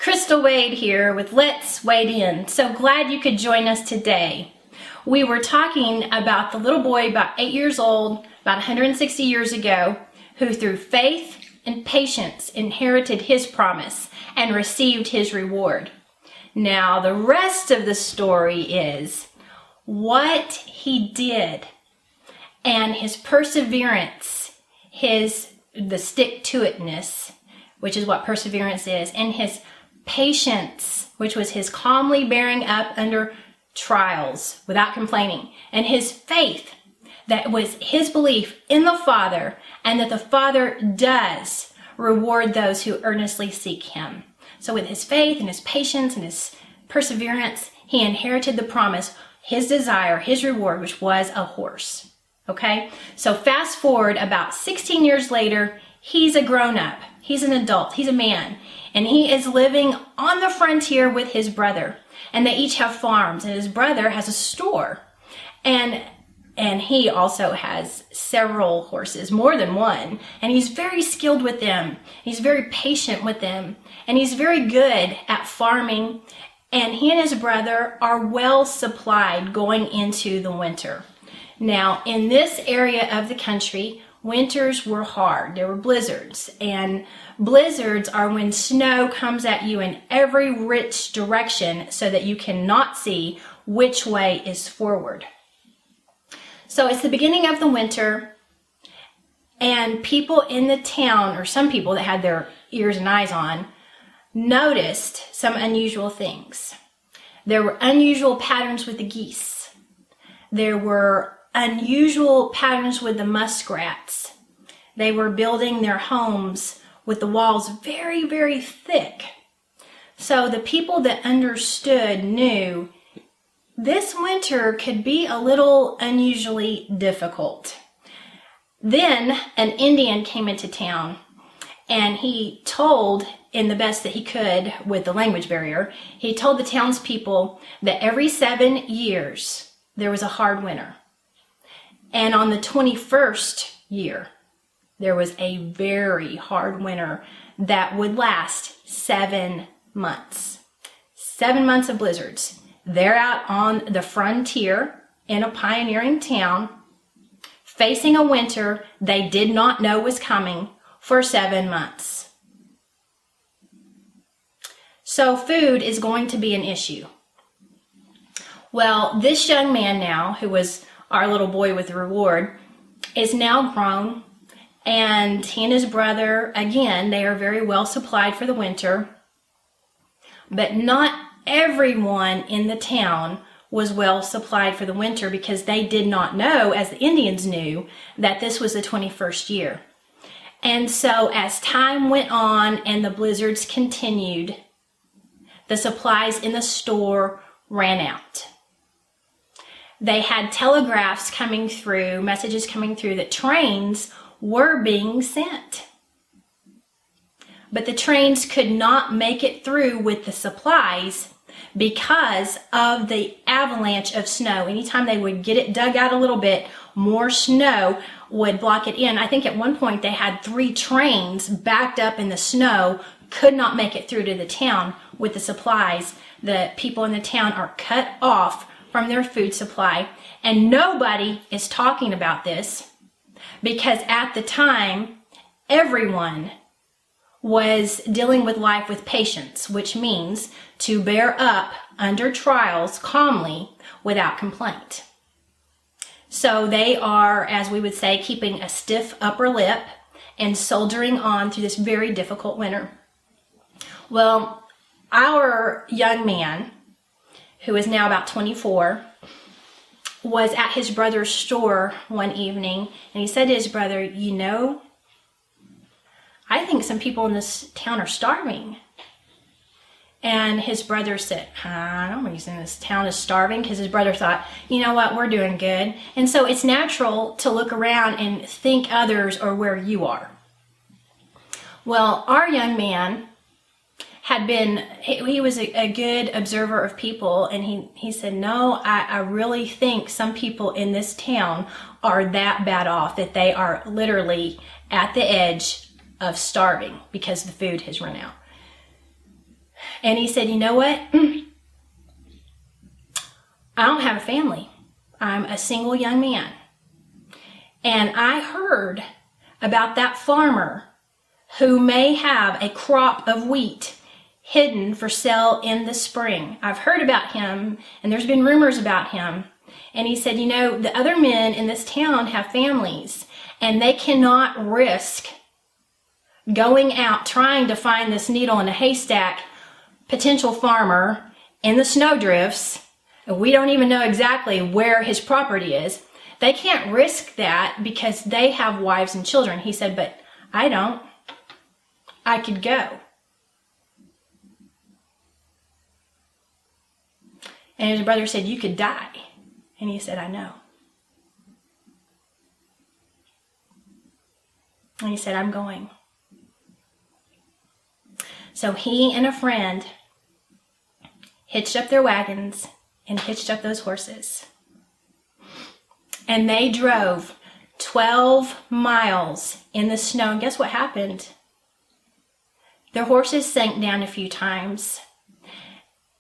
Crystal Wade here with Let's Wade In. So glad you could join us today. We were talking about the little boy about 8 years old, about 160 years ago, who through faith and patience inherited his promise and received his reward. Now the rest of the story is what he did and his perseverance, the stick-to-itness, which is what perseverance is, and his patience, which was his calmly bearing up under trials without complaining, and his faith, that was his belief in the Father, and that the Father does reward those who earnestly seek him. So with his faith and his patience and his perseverance, he inherited the promise, his desire, his reward, which was a horse. Okay, so fast forward about 16 years later, he's a grown-up, he's an adult, he's a man, and he is living on the frontier with his brother. And they each have farms, and his brother has a store. And he also has several horses, more than one. And he's very skilled with them. He's very patient with them. And he's very good at farming. And he and his brother are well supplied going into the winter. Now, in this area of the country, winters were hard. There were blizzards, and blizzards are when snow comes at you in every which direction so that you cannot see which way is forward. So it's the beginning of the winter, and people in the town, or some people that had their ears and eyes on, noticed some unusual things. There were unusual patterns with the geese. There were unusual patterns with the muskrats. They were building their homes with the walls very, very thick. So the people that understood knew this winter could be a little unusually difficult. Then an Indian came into town, and he told, in the best that he could with the language barrier, he told the townspeople that every 7 years there was a hard winter. And on the 21st year, there was a very hard winter that would last 7 months. 7 months of blizzards. They're out on the frontier in a pioneering town, facing a winter they did not know was coming for 7 months. So food is going to be an issue. Well, this young man now, who was our little boy with the reward, is now grown, and he and his brother, again, they are very well supplied for the winter, but not everyone in the town was well supplied for the winter because they did not know, as the Indians knew, that this was the 21st year. And so as time went on and the blizzards continued, the supplies in the store ran out. They had telegraphs coming through, messages coming through that trains were being sent. But the trains could not make it through with the supplies because of the avalanche of snow. Anytime they would get it dug out a little bit, more snow would block it in. I think at one point they had 3 trains backed up in the snow, could not make it through to the town with the supplies. The people in the town are cut off from their food supply, and nobody is talking about this because at the time everyone was dealing with life with patience, which means to bear up under trials calmly without complaint. So they are, as we would say, keeping a stiff upper lip and soldiering on through this very difficult winter. Well, our young man, who is now about 24, was at his brother's store one evening, and he said to his brother, "You know, I think some people in this town are starving." And his brother said, nobody's in this town is starving, because his brother thought, you know what, we're doing good. And so it's natural to look around and think others are where you are. Well, our young man he was a good observer of people, and he said, no, I really think some people in this town are that bad off that they are literally at the edge of starving because the food has run out. And he said, you know what? I don't have a family. I'm a single young man. And I heard about that farmer who may have a crop of wheat hidden for sale in the spring. I've heard about him, and there's been rumors about him. And he said, you know, the other men in this town have families, and they cannot risk going out trying to find this needle in a haystack potential farmer in the snowdrifts. We don't even know exactly where his property is. They can't risk that because they have wives and children. He said, but I don't. I could go. And his brother said, you could die. And he said, I know. And he said, I'm going. So he and a friend hitched up their wagons and hitched up those horses. And they drove 12 miles in the snow. And guess what happened? Their horses sank down a few times.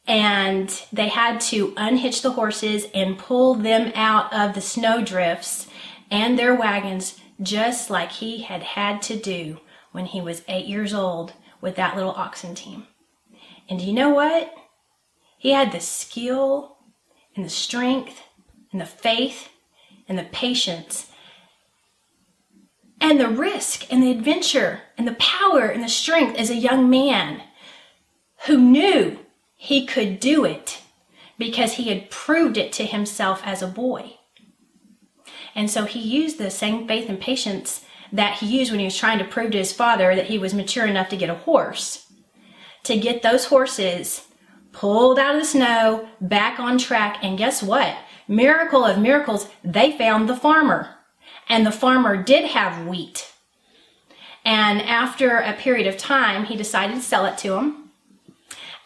And they had to unhitch the horses and pull them out of the snow drifts and their wagons, just like he had had to do when he was 8 years old with that little oxen team. And do you know what? He had the skill and the strength and the faith and the patience and the risk and the adventure and the power and the strength as a young man who knew he could do it because he had proved it to himself as a boy. And so he used the same faith and patience that he used when he was trying to prove to his father that he was mature enough to get a horse, to get those horses pulled out of the snow, back on track. And guess what? Miracle of miracles, they found the farmer. And the farmer did have wheat. And after a period of time, he decided to sell it to him.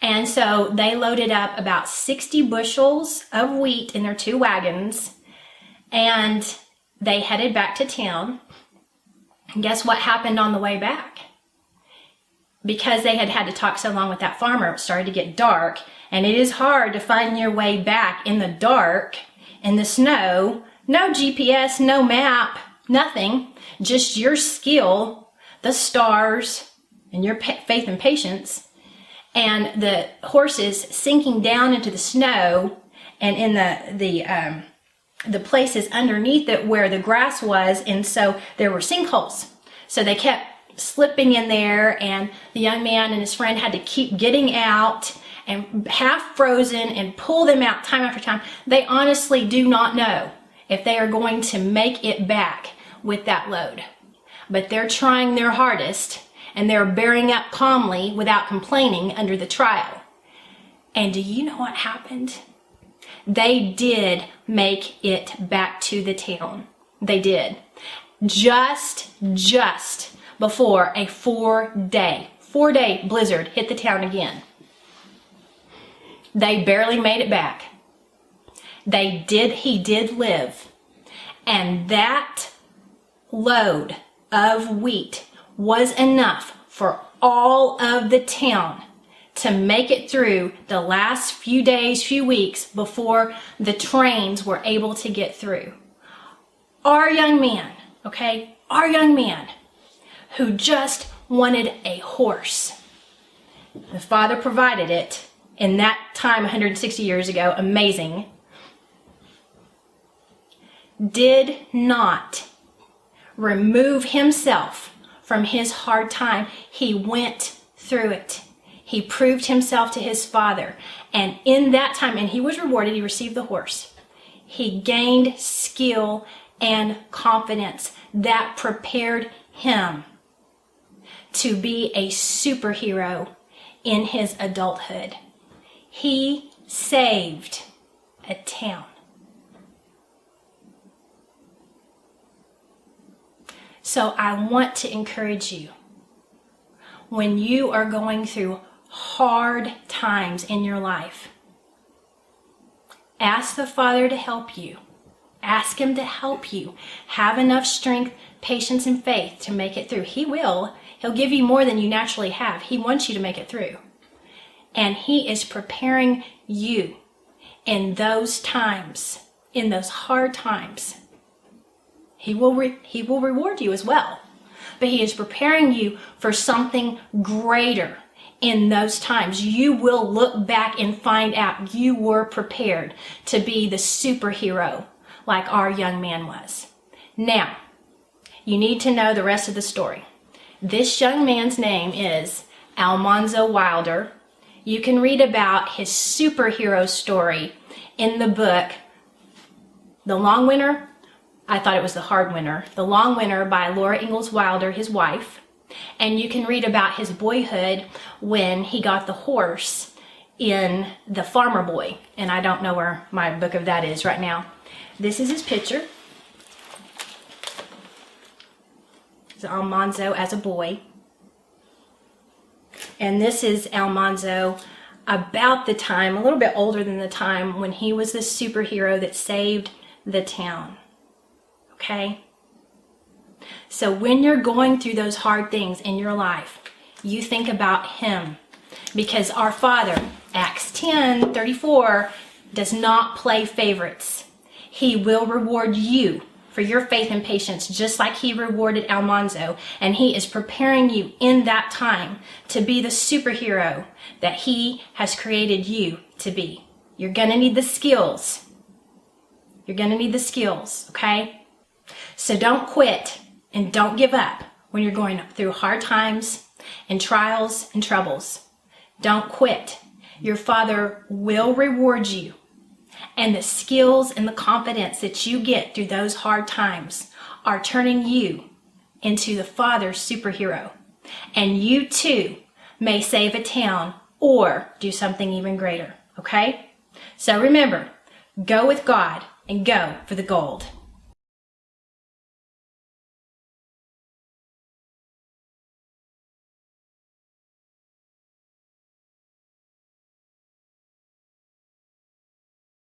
And so they loaded up about 60 bushels of wheat in their 2 wagons, and they headed back to town. And guess what happened on the way back? Because they had had to talk so long with that farmer, it started to get dark, and it is hard to find your way back in the dark, in the snow. No GPS, no map, nothing, just your skill, the stars, and your faith and patience. And the horses sinking down into the snow and in the places underneath it where the grass was, and so there were sinkholes. So they kept slipping in there, and the young man and his friend had to keep getting out and half frozen and pull them out time after time. They honestly do not know if they are going to make it back with that load. But they're trying their hardest, and they're bearing up calmly without complaining under the trial. And do you know what happened? They did make it back to the town. They did. Just before a 4-day blizzard hit the town again. They barely made it back. He did live. And that load of wheat was enough for all of the town to make it through the last few days, few weeks before the trains were able to get through. Our young man, our young man who just wanted a horse. The father provided it in that time 160 years ago, amazing. Did not remove himself from his hard time. He went through it. He proved himself to his father. And in that time, and he was rewarded, he received the horse. He gained skill and confidence that prepared him to be a superhero in his adulthood. He saved a town. So I want to encourage you, when you are going through hard times in your life, ask the Father to help you. Ask Him to help you. Have enough strength, patience, and faith to make it through. He will. He'll give you more than you naturally have. He wants you to make it through. And he is preparing you in those times, in those hard times. He will reward you as well. But he is preparing you for something greater in those times. You will look back and find out you were prepared to be the superhero like our young man was. Now, you need to know the rest of the story. This young man's name is Almanzo Wilder. You can read about his superhero story in the book, The Long Winter. I thought it was The Hard Winter. The Long Winter by Laura Ingalls Wilder, his wife. And you can read about his boyhood when he got the horse in The Farmer Boy. And I don't know where my book of that is right now. This is his picture. It's Almanzo as a boy. And this is Almanzo about the time, a little bit older than the time, when he was the superhero that saved the town. Okay? So when you're going through those hard things in your life, you think about him. Because our Father, Acts 10:34, does not play favorites. He will reward you for your faith and patience, just like he rewarded Almanzo. And he is preparing you in that time to be the superhero that he has created you to be. You're going to need the skills. You're going to need the skills, okay? So don't quit and don't give up when you're going through hard times and trials and troubles. Don't quit. Your Father will reward you. And the skills and the confidence that you get through those hard times are turning you into the Father's superhero. And you too may save a town or do something even greater. Okay? So remember, go with God and go for the gold.